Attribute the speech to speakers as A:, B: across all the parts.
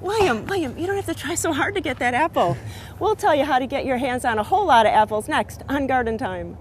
A: William, you don't have to try so hard to get that apple. We'll tell you how to get your hands on a whole lot of apples next on Garden Time.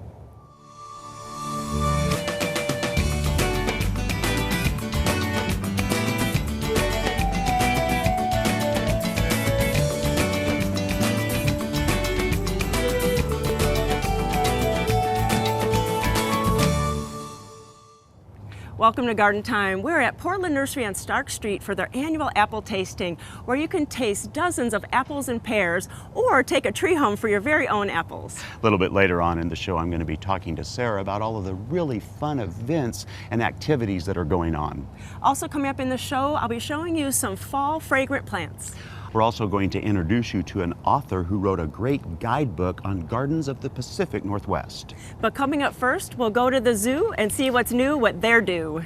A: Welcome to Garden Time. We're at Portland Nursery on Stark Street for their annual apple tasting, where you can taste dozens of apples and pears or take a tree home for your very own apples.
B: A little bit later on in the show, I'm going to be talking to Sarah about all of the really fun events and activities that are going on.
A: Also coming up in the show, I'll be showing you some fall fragrant plants.
B: We're also going to introduce you to an author who wrote a great guidebook on gardens of the Pacific Northwest.
A: But coming up first, we'll go to the zoo and see what's new, what they're due.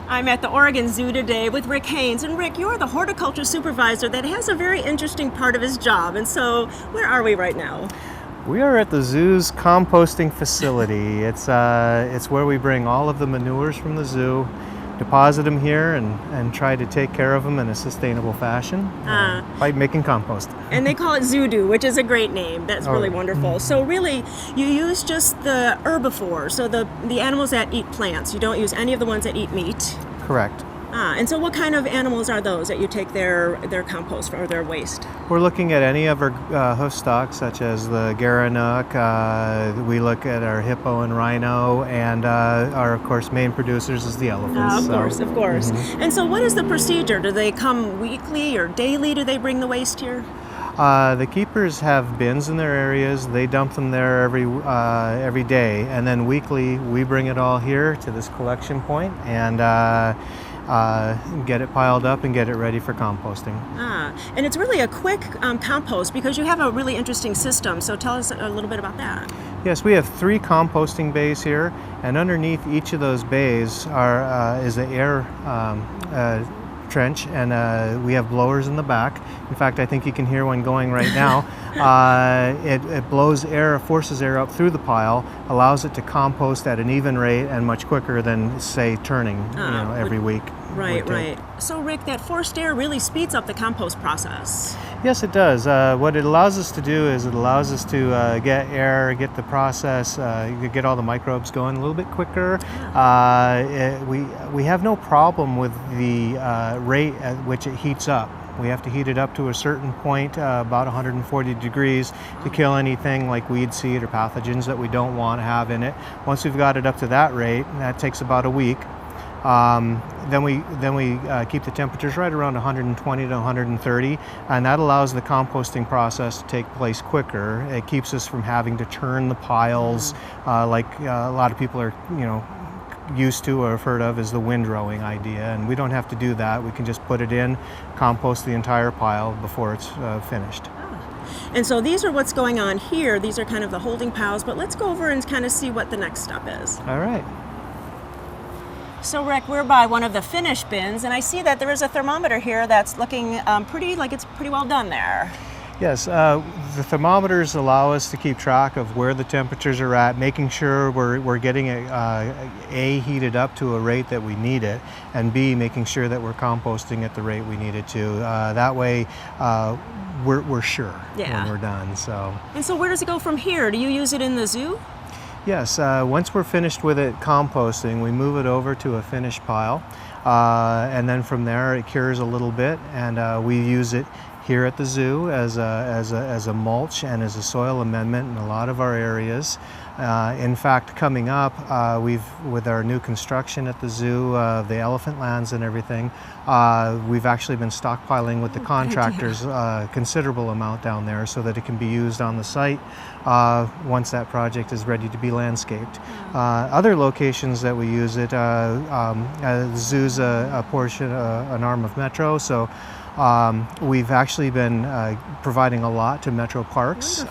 A: I'm at the Oregon Zoo today with Rick Haynes. And Rick, you're the horticulture supervisor that has a very interesting part of his job. And so where are we right now?
C: We are at the zoo's composting facility. It's where we bring all of the manures from the zoo, deposit them here, and try to take care of them in a sustainable fashion by making compost.
A: And they call it Zoo-Doo, which is a great name. That's really wonderful. So really, you use just the herbivores, so the animals that eat plants. You don't use any of the ones that eat meat.
C: Correct.
A: And so what kind of animals are those that you take their compost from, or their waste?
C: We're looking at any of our hoof stock, such as the Gerenuk. We look at our hippo and rhino, and our, of course, main producers is the elephants.
A: Of course. Mm-hmm. And so what is the procedure? Do they come weekly or daily? Do they bring the waste here?
C: The keepers have bins in their areas. They dump them there every day, and then weekly we bring it all here to this collection point and get it piled up and get it ready for composting.
A: And it's really a quick compost because you have a really interesting system. So tell us a little bit about that.
C: Yes, we have 3 composting bays here, and underneath each of those bays is an air trench, and we have blowers in the back. In fact, I think you can hear one going right now. It blows air, forces air up through the pile, allows it to compost at an even rate and much quicker than, say, turning every week.
A: Right. So Rick, that forced air really speeds up the compost process.
C: Yes, it does. What it allows us to do is it allows us to get air, get the process, get all the microbes going a little bit quicker. We have no problem with the rate at which it heats up. We have to heat it up to a certain point, about 140 degrees, to kill anything like weed seed or pathogens that we don't want to have in it. Once we've got it up to that rate, that takes about a week. Then we keep the temperatures right around 120 to 130, and that allows the composting process to take place quicker. It keeps us from having to turn the piles like a lot of people are, used to or have heard of is the windrowing idea, and we don't have to do that. We can just put it in, compost the entire pile before it's finished.
A: And so these are what's going on here. These are kind of the holding piles, but let's go over and kind of see what the next step is.
C: All right.
A: So Rick, we're by one of the finish bins, and I see that there is a thermometer here that's looking pretty well done there.
C: Yes, the thermometers allow us to keep track of where the temperatures are at, making sure we're getting it A, heated up to a rate that we need it, and B, making sure that we're composting at the rate we need it to. That way we're sure when we're done.
A: And so where does it go from here? Do you use it in the zoo?
C: Yes, once we're finished with it composting, we move it over to a finished pile, and then from there it cures a little bit, and we use it here at the zoo as a mulch and as a soil amendment in a lot of our areas. In fact, coming up, with our new construction at the zoo, the elephant lands and everything, we've actually been stockpiling with the contractors a considerable amount down there so that it can be used on the site once that project is ready to be landscaped. Other locations that we use it, the zoo's a portion, an arm of Metro, so we've actually been providing a lot to Metro Parks.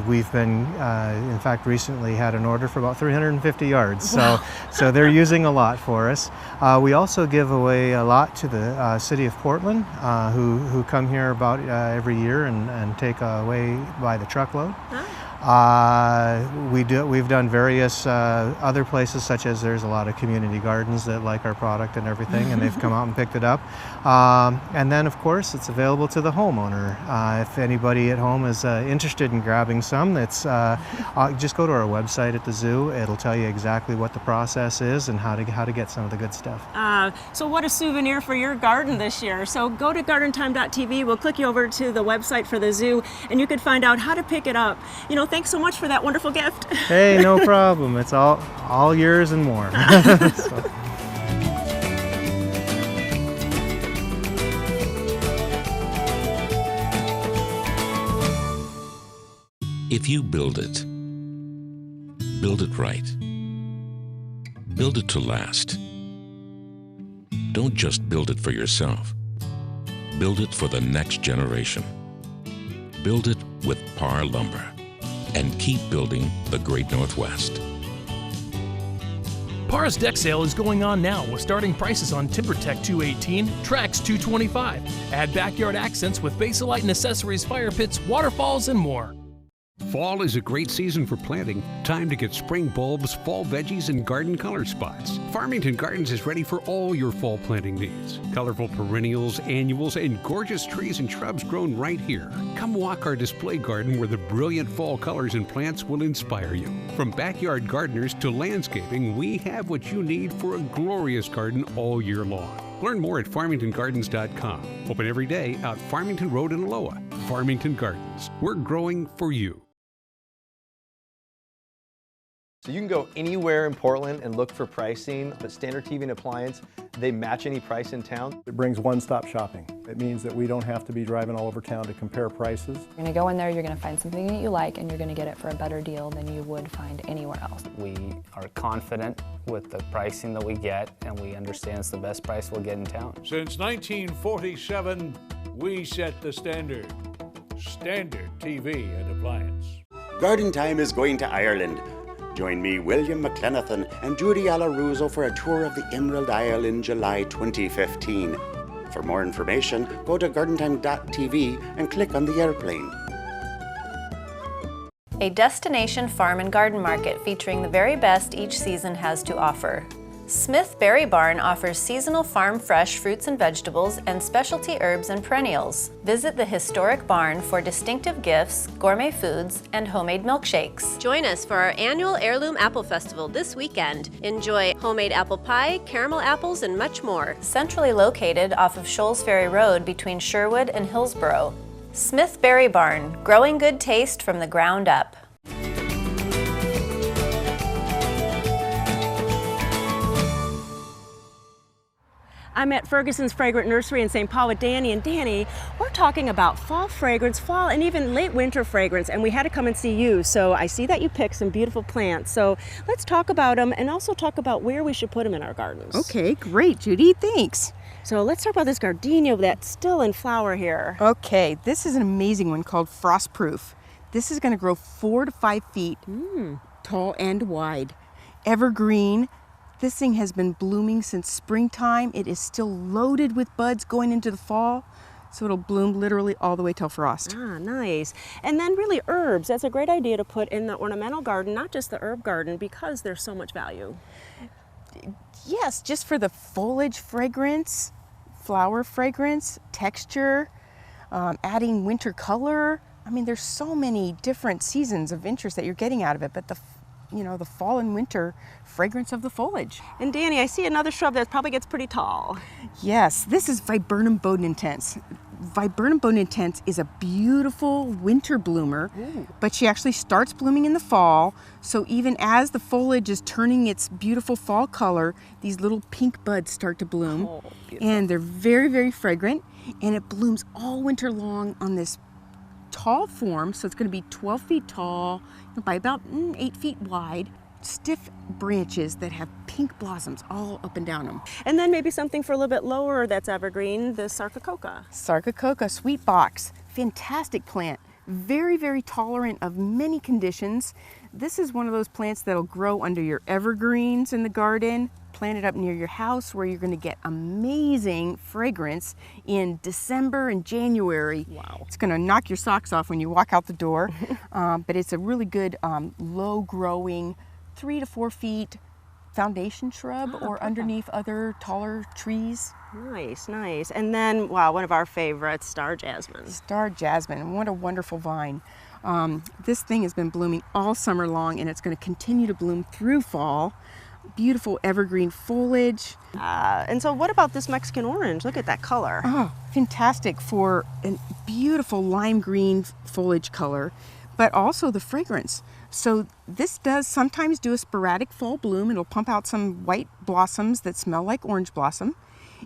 C: We've been, in fact, recently had an order for about 350 yards. So they're using a lot for us. We also give away a lot to the city of Portland, who come here about every year and take away by the truckload. We've done various other places, such as there's a lot of community gardens that like our product and everything, and they've come out and picked it up. And then, of course, it's available to the homeowner. If anybody at home is interested in grabbing some, just go to our website at the zoo. It'll tell you exactly what the process is and how to get some of the good stuff.
A: So what a souvenir for your garden this year. So go to gardentime.tv. We'll click you over to the website for the zoo, and you can find out how to pick it up. You know, thanks so much for that wonderful gift.
C: Hey, no problem. It's all yours and more. So.
D: If you build it right. Build it to last. Don't just build it for yourself. Build it for the next generation. Build it with Parr Lumber. And keep building the Great Northwest.
E: Parr's deck sale is going on now with starting prices on TimberTech 218, Trax 225. Add backyard accents with basalite and accessories, fire pits, waterfalls, and more.
F: Fall is a great season for planting. Time to get spring bulbs, fall veggies, and garden color spots. Farmington Gardens is ready for all your fall planting needs. Colorful perennials, annuals, and gorgeous trees and shrubs grown right here. Come walk our display garden where the brilliant fall colors and plants will inspire you. From backyard gardeners to landscaping, we have what you need for a glorious garden all year long. Learn more at farmingtongardens.com. Open every day out Farmington Road in Aloha. Farmington Gardens. We're growing for you.
G: So you can go anywhere in Portland and look for pricing, but Standard TV and Appliance, they match any price in town.
H: It brings one-stop shopping. It means that we don't have to be driving all over town to compare prices.
I: You're going to go in there, you're going to find something that you like, and you're going to get it for a better deal than you would find anywhere else.
J: We are confident with the pricing that we get, and we understand it's the best price we'll get in town.
K: Since 1947, we set the standard. Standard TV and Appliance.
B: Garden Time is going to Ireland. Join me, William McLenathan, and Judy Alaruso for a tour of the Emerald Isle in July 2015. For more information, go to gardentime.tv and click on the airplane.
L: A destination farm and garden market featuring the very best each season has to offer. Smith Berry Barn offers seasonal farm fresh fruits and vegetables and specialty herbs and perennials. Visit the historic barn for distinctive gifts, gourmet foods, and homemade milkshakes.
M: Join us for our annual Heirloom Apple Festival this weekend. Enjoy homemade apple pie, caramel apples, and much more.
L: Centrally located off of Shoals Ferry Road between Sherwood and Hillsboro. Smith Berry Barn, growing good taste from the ground up.
A: I'm at Ferguson's Fragrant Nursery in St. Paul with Danny, and Danny, we're talking about fall fragrance, fall and even late winter fragrance, and we had to come and see you. So I see that you picked some beautiful plants. So let's talk about them and also talk about where we should put them in our gardens.
N: Okay, great, Judy, thanks.
A: So let's talk about this gardenia that's still in flower here.
N: Okay, this is an amazing one called Frostproof. This is going to grow 4 to 5 feet tall and wide. Evergreen. This thing has been blooming since springtime. It is still loaded with buds going into the fall, so it'll bloom literally all the way till frost.
A: Ah, nice. And then really herbs. That's a great idea to put in the ornamental garden, not just the herb garden, because there's so much value.
N: Yes, just for the foliage fragrance, flower fragrance, texture, adding winter color. I mean, there's so many different seasons of interest that you're getting out of it, but the fall and winter fragrance of the foliage.
A: And Danny, I see another shrub that probably gets pretty tall.
N: Yes, this is Viburnum bonintense. Viburnum bonintense is a beautiful winter bloomer, but she actually starts blooming in the fall. So even as the foliage is turning its beautiful fall color, these little pink buds start to bloom. Oh, and they're very, very fragrant, and it blooms all winter long on this tall form, so it's going to be 12 feet tall by about 8 feet wide. Stiff branches that have pink blossoms all up and down them.
A: And then maybe something for a little bit lower that's evergreen, the Sarcococa.
N: Sarcococa sweet box, fantastic plant. Very, very tolerant of many conditions. This is one of those plants that'll grow under your evergreens in the garden, plant it up near your house where you're going to get amazing fragrance in December and January.
A: Wow.
N: It's going to knock your socks off when you walk out the door, but it's a really good low-growing 3 to 4 feet foundation shrub or underneath other taller trees.
A: Nice, nice. And then, wow, one of our favorites, star jasmine.
N: Star jasmine, what a wonderful vine. This thing has been blooming all summer long, and it's going to continue to bloom through fall. Beautiful evergreen foliage.
A: And so what about this Mexican orange? Look at that color.
N: Oh, fantastic for a beautiful lime green foliage color, but also the fragrance. So this does sometimes do a sporadic fall bloom. It'll pump out some white blossoms that smell like orange blossom.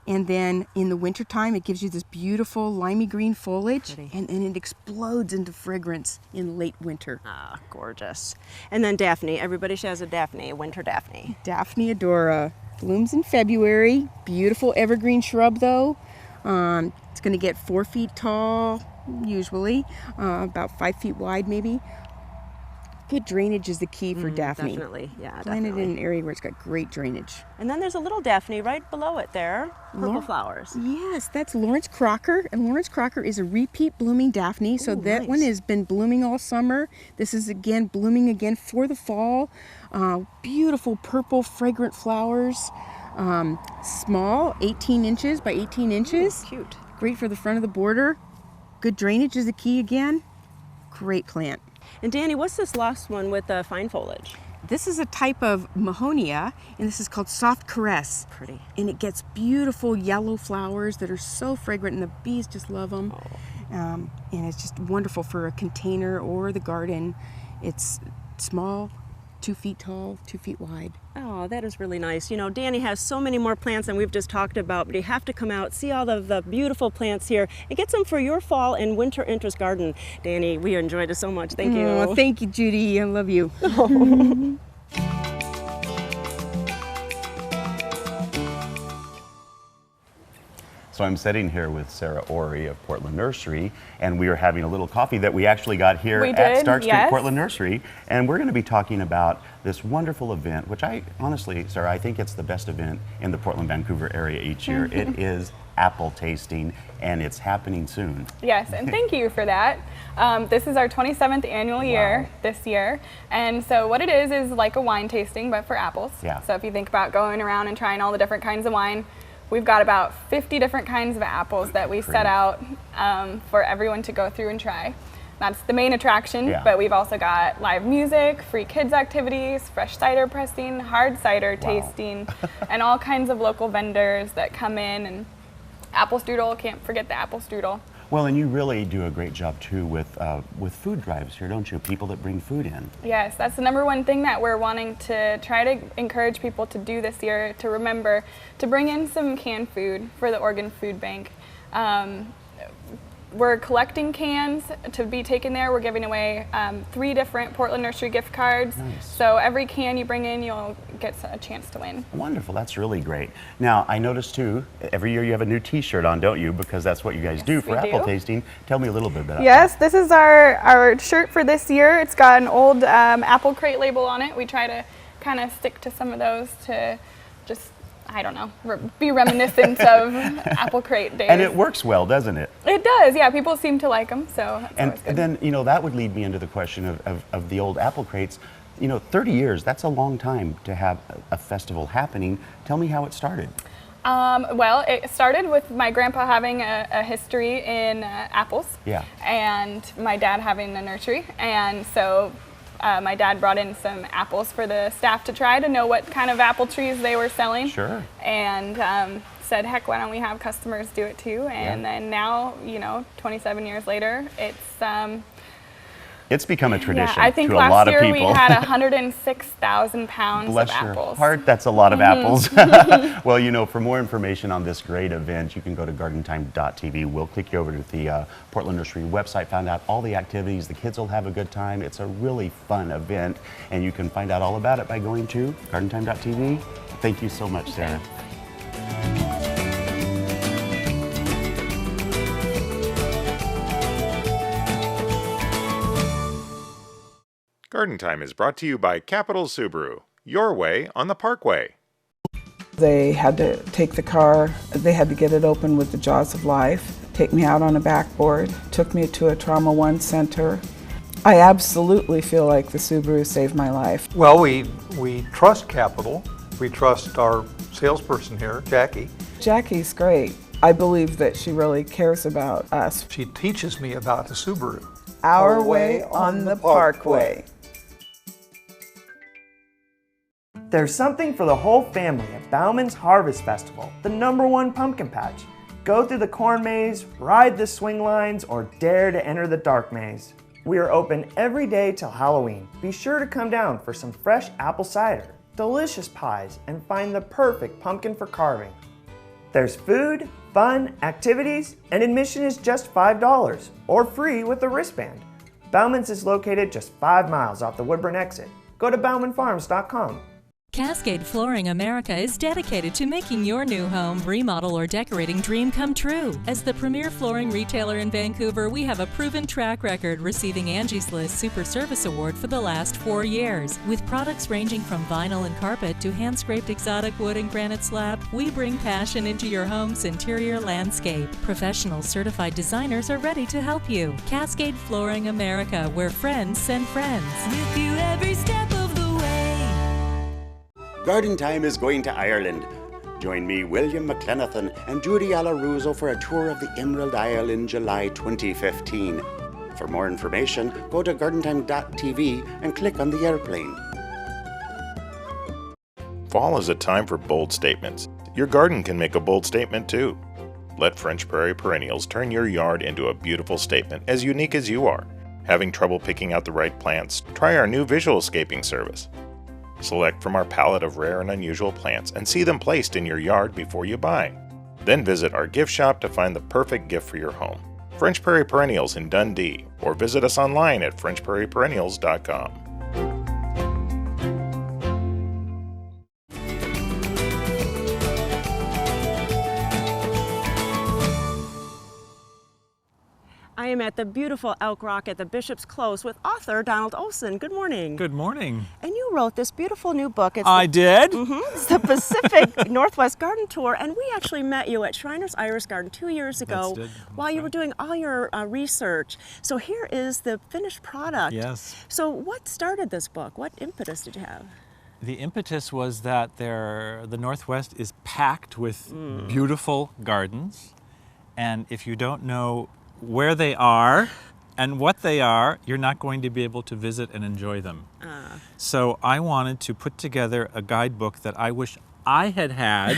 N: And then in the wintertime, it gives you this beautiful limey green foliage, and then it explodes into fragrance in late winter.
A: Ah, gorgeous. And then Daphne. Everybody has a Daphne, a winter Daphne.
N: Daphne odora blooms in February. Beautiful evergreen shrub though. It's going to get 4 feet tall, usually, about 5 feet wide maybe. Good drainage is the key for Daphne.
A: Definitely, yeah,
N: Planted
A: definitely.
N: in an area where it's got great drainage.
A: And then there's a little Daphne right below it there, purple flowers.
N: Yes, that's Lawrence Crocker, and Lawrence Crocker is a repeat blooming Daphne, so that one has been blooming all summer. This is again blooming again for the fall. Beautiful purple fragrant flowers, small, 18 inches by 18 inches.
A: Cute.
N: Great for the front of the border. Good drainage is the key again. Great plant.
A: And Danny, what's this last one with the fine foliage?
N: This is a type of Mahonia, and this is called Soft Caress.
A: Pretty.
N: And it gets beautiful yellow flowers that are so fragrant, and the bees just love them. And it's just wonderful for a container or the garden. It's small, 2 feet tall, 2 feet wide.
A: Oh, that is really nice. You know, Danny has so many more plants than we've just talked about, but you have to come out, see all of the beautiful plants here, and get some for your fall and winter interest garden. Danny, we enjoyed it so much. Thank you.
N: Oh, thank you, Judy. I love you.
B: So I'm sitting here with Sarah Orey of Portland Nursery, and we are having a little coffee that we actually got here at Stark Street Portland Nursery. And we're going to be talking about this wonderful event, which I honestly, Sarah, I think it's the best event in the Portland, Vancouver area each year. It is apple tasting, and it's happening soon.
O: Yes, and thank you for that. This is our 27th annual year this year. And so what it is like a wine tasting, but for apples.
B: Yeah.
O: So if you think about going around and trying all the different kinds of wine, we've got about 50 different kinds of apples that we set out for everyone to go through and try. That's the main attraction, but we've also got live music, free kids activities, fresh cider pressing, hard cider tasting, and all kinds of local vendors that come in. And apple strudel, can't forget the apple strudel.
B: Well, and you really do a great job too with food drives here, don't you? People that bring food in.
O: Yes, that's the #1 thing that we're wanting to try to encourage people to do this year, to remember to bring in some canned food for the Oregon Food Bank. We're collecting cans to be taken there. We're giving away 3 different Portland Nursery gift cards.
B: Nice.
O: So every can you bring in, you'll get a chance to win.
B: Wonderful, that's really great. Now, I noticed too, every year you have a new t-shirt on, don't you? Because that's what you guys do for apple tasting. Tell me a little bit about
O: Yes, this is our shirt for this year. It's got an old apple crate label on it. We try to kind of stick to some of those to just, I don't know, be reminiscent of apple crate days.
B: And it works well, doesn't it?
O: It does, yeah. People seem to like them, so that's always good.
B: And then, you know, that would lead me into the question of the old apple crates. You know, 30 years, that's a long time to have a festival happening. Tell me how it started.
O: Well, it started with my grandpa having a history in apples.
B: Yeah.
O: And my dad having a nursery. And so my dad brought in some apples for the staff to try to know what kind of apple trees they were selling.
B: Sure.
O: And said, heck, why don't we have customers do it too? And then now, you know, 27 years later,
B: it's become a tradition
O: I think
B: to a lot of people.
O: last year we had 106,000 pounds
B: Bless
O: of
B: your
O: apples.
B: heart, that's a lot of apples. Well, you know, for more information on this great event, you can go to gardentime.tv. We'll click you over to the Portland Nursery website, find out all the activities. The kids will have a good time. It's a really fun event, and you can find out all about it by going to gardentime.tv. Thank you so much, Sarah.
P: Garden Time is brought to you by Capital Subaru, your way on the Parkway. They had to take the car, they had to get it open with the jaws of life, take me out on a backboard, took me to a Trauma One center. I absolutely feel like the Subaru saved my life.
Q: Well, we trust Capital. We trust our salesperson here, Jackie.
P: Jackie's great. I believe that she really cares about us.
Q: She teaches me about the Subaru.
P: Our way on the Parkway.
R: There's something for the whole family at Bauman's Harvest Festival, the #1 pumpkin patch. Go through the corn maze, ride the swing lines, or dare to enter the dark maze. We are open every day till Halloween. Be sure to come down for some fresh apple cider, delicious pies, and find the perfect pumpkin for carving. There's food, fun, activities, and admission is just $5 or free with a wristband. Bauman's is located just 5 miles off the Woodburn exit. Go to baumanfarms.com.
S: Cascade Flooring America is dedicated to making your new home, remodel, or decorating dream come true. As the premier flooring retailer in Vancouver, we have a proven track record receiving Angie's List Super Service Award for the last 4 years. With products ranging from vinyl and carpet to hand-scraped exotic wood and granite slab, we bring passion into your home's interior landscape. Professional certified designers are ready to help you. Cascade Flooring America, where friends send friends. With you every step of the way.
B: Garden Time is going to Ireland. Join me, William McLenathan, and Judy Alaruso for a tour of the Emerald Isle in July 2015. For more information, go to gardentime.tv and click on the airplane.
T: Fall is a time for bold statements. Your garden can make a bold statement too. Let French Prairie Perennials turn your yard into a beautiful statement as unique as you are. Having trouble picking out the right plants? Try our new visual scaping service. Select from our palette of rare and unusual plants and see them placed in your yard before you buy. Then visit our gift shop to find the perfect gift for your home. French Prairie Perennials in Dundee, or visit us online at frenchprairieperennials.com.
A: I am at the beautiful Elk Rock at the Bishop's Close with author Donald Olson. Good morning.
U: Good morning.
A: And you wrote this beautiful new book.
U: I did?
A: It's the Pacific Northwest Garden Tour, and we actually met you at Shriner's Iris Garden 2 years ago while you were doing all your research. So here is the finished product.
U: Yes.
A: So what started this book? What impetus did you have?
U: The impetus was that the Northwest is packed with beautiful gardens, and if you don't know where they are and what they are, you're not going to be able to visit and enjoy them. So I wanted to put together a guidebook that I wish I had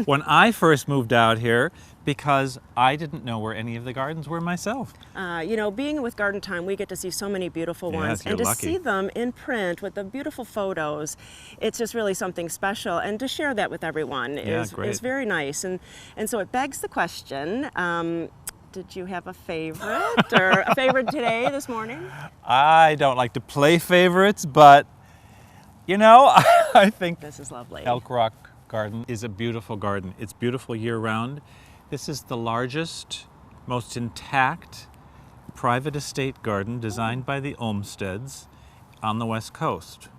U: when I first moved out here, because I didn't know where any of the gardens were myself.
A: You know, being with Garden Time, we get to see so many beautiful ones, and to see them in print with the beautiful photos, it's just really something special. And to share that with everyone is very nice. And so it begs the question, did you have a favorite or a favorite today, this morning?
U: I don't like to play favorites, but you know, I think
A: this is lovely.
U: Elk Rock Garden is a beautiful garden. It's beautiful year-round. This is the largest, most intact private estate garden designed by the Olmsteds on the West Coast.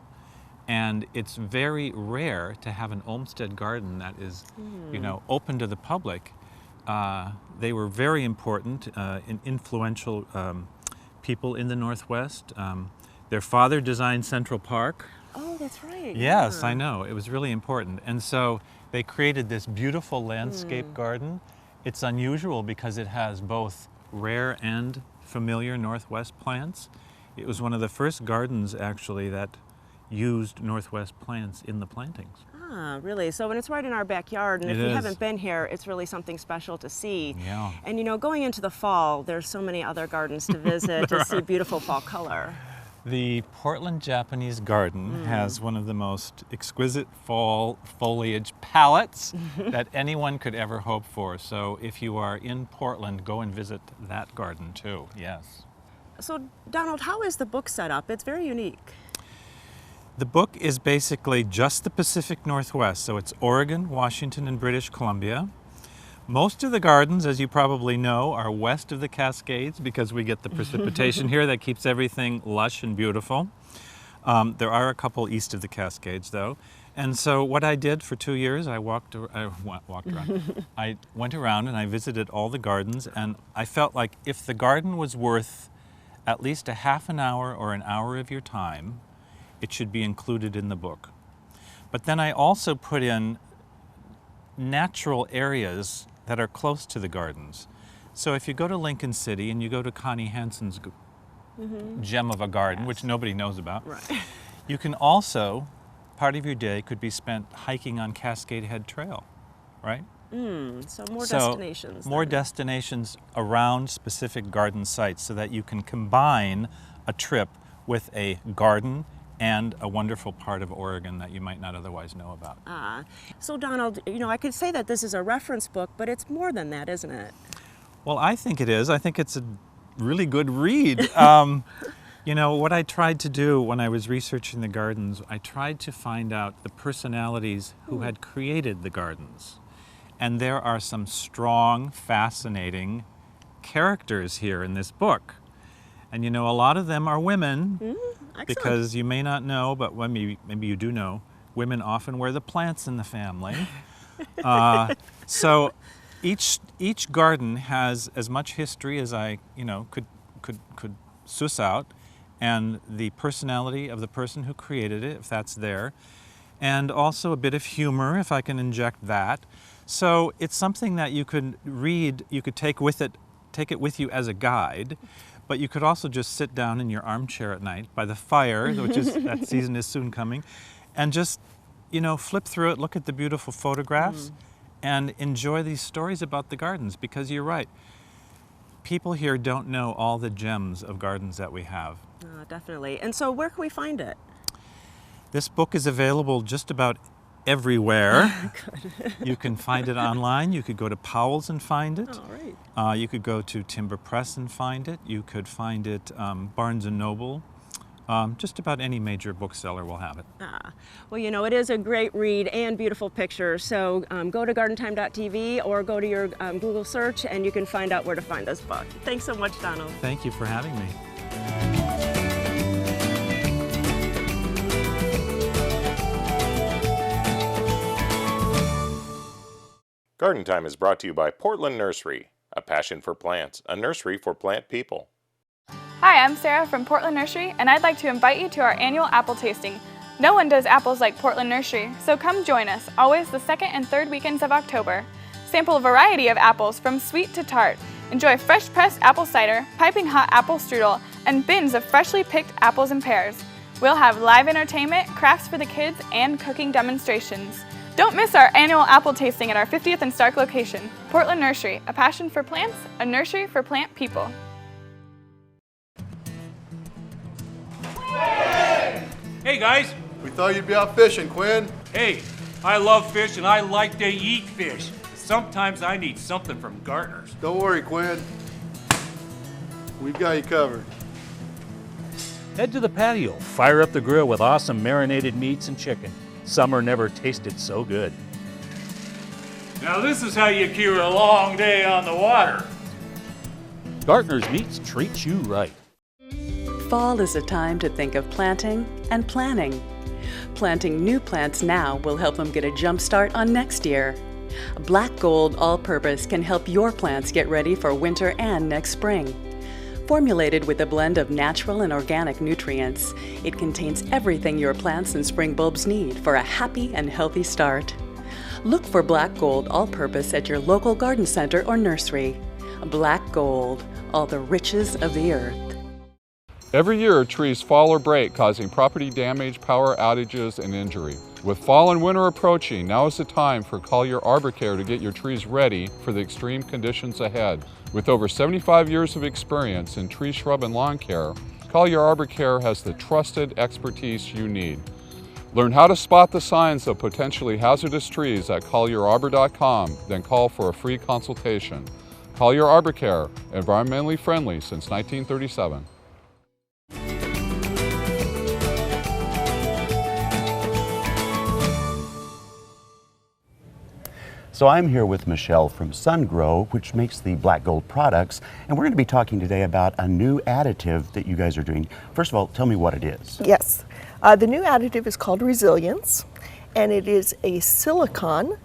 U: And it's very rare to have an Olmsted garden that is, you know, open to the public. They were very important and influential people in the Northwest. Their father designed Central Park.
A: Oh, that's right.
U: Yes, I know. It was really important. And so they created this beautiful landscape garden. It's unusual because it has both rare and familiar Northwest plants. It was one of the first gardens, actually, that used Northwest plants in the plantings.
A: Ah, really? So when it's right in our backyard, and if you haven't been here, it's really something special to see.
U: Yeah.
A: And you know, going into the fall, there's so many other gardens to visit to see beautiful fall color.
U: The Portland Japanese Garden has one of the most exquisite fall foliage palettes that anyone could ever hope for. So if you are in Portland, go and visit that garden too, yes.
A: So Donald, how is the book set up? It's very unique.
U: The book is basically just the Pacific Northwest, so it's Oregon, Washington, and British Columbia. Most of the gardens, as you probably know, are west of the Cascades because we get the precipitation here that keeps everything lush and beautiful. There are a couple east of the Cascades, though. And so what I did for 2 years, I walked around. I went around and I visited all the gardens, and I felt like if the garden was worth at least a half an hour or an hour of your time, it should be included in the book. But then I also put in natural areas that are close to the gardens. So if you go to Lincoln City and you go to Connie Hansen's gem of a garden, which nobody knows about, you can also, part of your day could be spent hiking on Cascade Head Trail, right?
A: So more destinations.
U: More destinations around specific garden sites so that you can combine a trip with a garden and a wonderful part of Oregon that you might not otherwise know about.
A: So Donald, you know, I could say that this is a reference book, but it's more than that, isn't it?
U: Well, I think it is. I think it's a really good read. You know, what I tried to do when I was researching the gardens, I tried to find out the personalities who had created the gardens. And there are some strong, fascinating characters here in this book. And you know, a lot of them are women, because you may not know, but maybe you do know, women often wear the plants in the family. So each garden has as much history as I, you know, could suss out, and the personality of the person who created it, if that's there, and also a bit of humor, if I can inject that. So it's something that you could read, you could take it with you as a guide, but you could also just sit down in your armchair at night by the fire, which is, that season is soon coming, and just, you know, flip through it, look at the beautiful photographs, and enjoy these stories about the gardens, because you're right. People here don't know all the gems of gardens that we have.
A: Definitely. And so where can we find it?
U: This book is available just about everywhere. You can find it online. You could go to Powell's and find it. You could go to Timber Press and find it. You could find it Barnes & Noble. Just about any major bookseller will have it.
A: Well, you know, it is a great read and beautiful picture. So go to gardentime.tv or go to your Google search and you can find out where to find this book. Thanks so much, Donald.
U: Thank you for having me.
T: Garden Time is brought to you by Portland Nursery, a passion for plants, a nursery for plant people.
O: Hi, I'm Sarah from Portland Nursery, and I'd like to invite you to our annual apple tasting. No one does apples like Portland Nursery, so come join us, always the second and third weekends of October. Sample a variety of apples from sweet to tart. Enjoy fresh pressed apple cider, piping hot apple strudel, and bins of freshly picked apples and pears. We'll have live entertainment, crafts for the kids, and cooking demonstrations. Don't miss our annual apple tasting at our 50th and Stark location. Portland Nursery, a passion for plants, a nursery for plant people.
K: Hey guys!
C: We thought you'd be out fishing, Quinn.
K: Hey, I love fish and I like to eat fish. Sometimes I need something from Gartner's.
C: Don't worry, Quinn. We've got you covered.
V: Head to the patio, fire up the grill with awesome marinated meats and chicken. Summer never tasted so good.
K: Now this is how you cure a long day on the water.
V: Gartner's Meats treats you right.
W: Fall is a time to think of planting and planning. Planting new plants now will help them get a jump start on next year. Black Gold All-Purpose can help your plants get ready for winter and next spring. Formulated with a blend of natural and organic nutrients, it contains everything your plants and spring bulbs need for a happy and healthy start. Look for Black Gold All-Purpose at your local garden center or nursery. Black Gold, all the riches of the earth.
X: Every year, trees fall or break, causing property damage, power outages, and injury. With fall and winter approaching, now is the time for Collier Arbor Care to get your trees ready for the extreme conditions ahead. With over 75 years of experience in tree, shrub, and lawn care, Collier Arbor Care has the trusted expertise you need. Learn how to spot the signs of potentially hazardous trees at collierarbor.com, then call for a free consultation. Collier Arbor Care, environmentally friendly since 1937.
B: So I'm here with Michelle from SunGrow, which makes the Black Gold products, and we're going to be talking today about a new additive that you guys are doing. First of all, tell me what it is.
Y: Yes.
D: The new additive is called Resilience, and it is a silicon,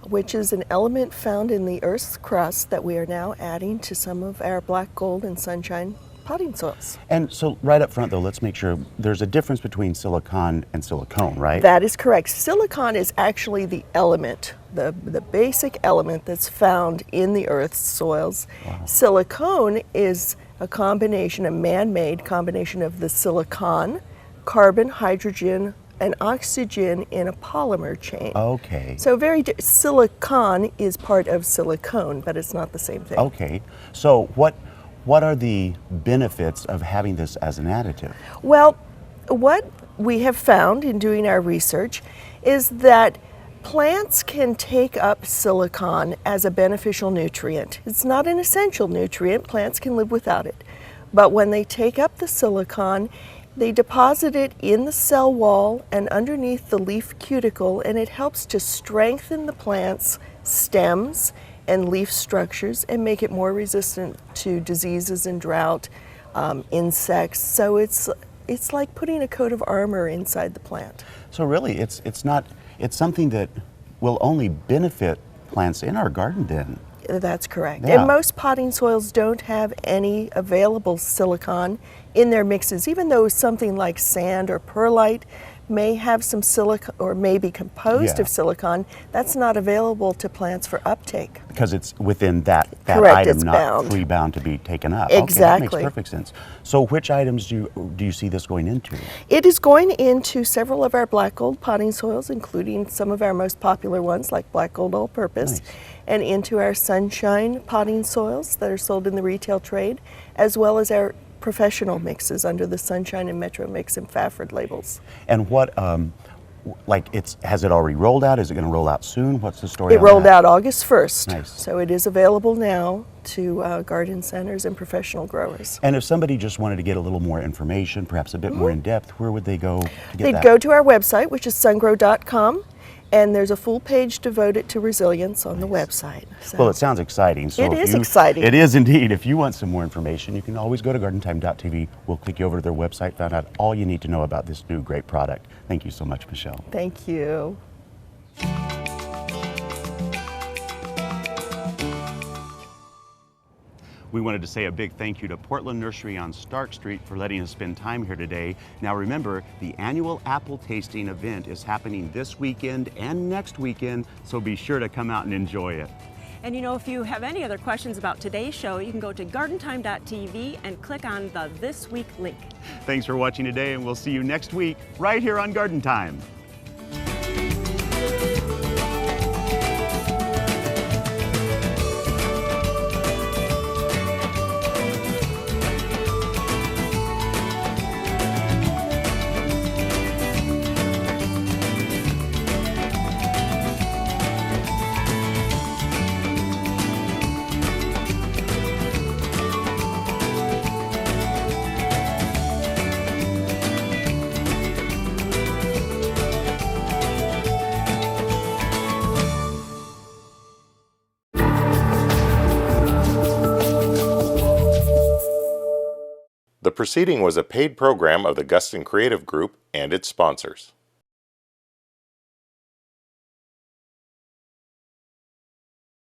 D: which is an element found in the Earth's crust that we are now adding to some of our black gold and sunshine potting soils.
B: And so right up front though, let's make sure there's a difference between silicon and silicone, right?
D: That is correct. Silicon is actually the element, the basic element that's found in the Earth's soils. Wow. Silicone is a combination, a man-made combination of the silicon, carbon, hydrogen, and oxygen in a polymer chain.
B: Okay.
D: So silicon is part of silicone, but it's not the same thing.
B: Okay. So what are the benefits of having this as an additive?
D: Well, what we have found in doing our research is that plants can take up silicon as a beneficial nutrient. It's not an essential nutrient, plants can live without it. But when they take up the silicon, they deposit it in the cell wall and underneath the leaf cuticle, and it helps to strengthen the plant's stems and leaf structures and make it more resistant to diseases and drought, insects. So it's like putting a coat of armor inside the plant.
B: So really, it's something that will only benefit plants in our garden then.
D: That's correct.
B: Yeah.
D: And most potting soils don't have any available silicon in their mixes, even though something like sand or perlite may have some silicon or may be composed of silicon. That's not available to plants for uptake.
B: Because it's within that
D: Correct,
B: item,
D: it's
B: not
D: bound.
B: free bound to be taken up.
D: Exactly.
B: Okay, that makes perfect sense. So which items do you see this going into?
D: It is going into several of our black gold potting soils, including some of our most popular ones like black gold all-purpose, and into our sunshine potting soils that are sold in the retail trade, as well as our professional mixes under the Sunshine and Metro Mix and Fafford labels.
B: And what, has it already rolled out? Is it going to roll out soon? What's the story
D: It
B: on
D: rolled
B: that?
D: out August 1st,
B: Nice.
D: so it is available now to garden centers and professional growers.
B: And if somebody just wanted to get a little more information, perhaps a bit more in depth, where would they go to get
D: They'd
B: that?
D: go to our website, which is sungrow.com, and there's a full page devoted to resilience on the website. So
B: Well, it sounds exciting. So
D: It
B: if
D: is
B: you-
D: exciting.
B: It is indeed. If you want some more information, you can always go to gardentime.tv. We'll click you over to their website, find out all you need to know about this new great product. Thank you so much, Michelle.
D: Thank you.
B: We wanted to say a big thank you to Portland Nursery on Stark Street for letting us spend time here today. Now remember, the annual apple tasting event is happening this weekend and next weekend, so be sure to come out and enjoy it.
A: And you know, if you have any other questions about today's show, you can go to gardentime.tv and click on the This Week link.
B: Thanks for watching today, and we'll see you next week right here on Garden Time.
T: The proceeding was a paid program of the Guston Creative Group and its sponsors.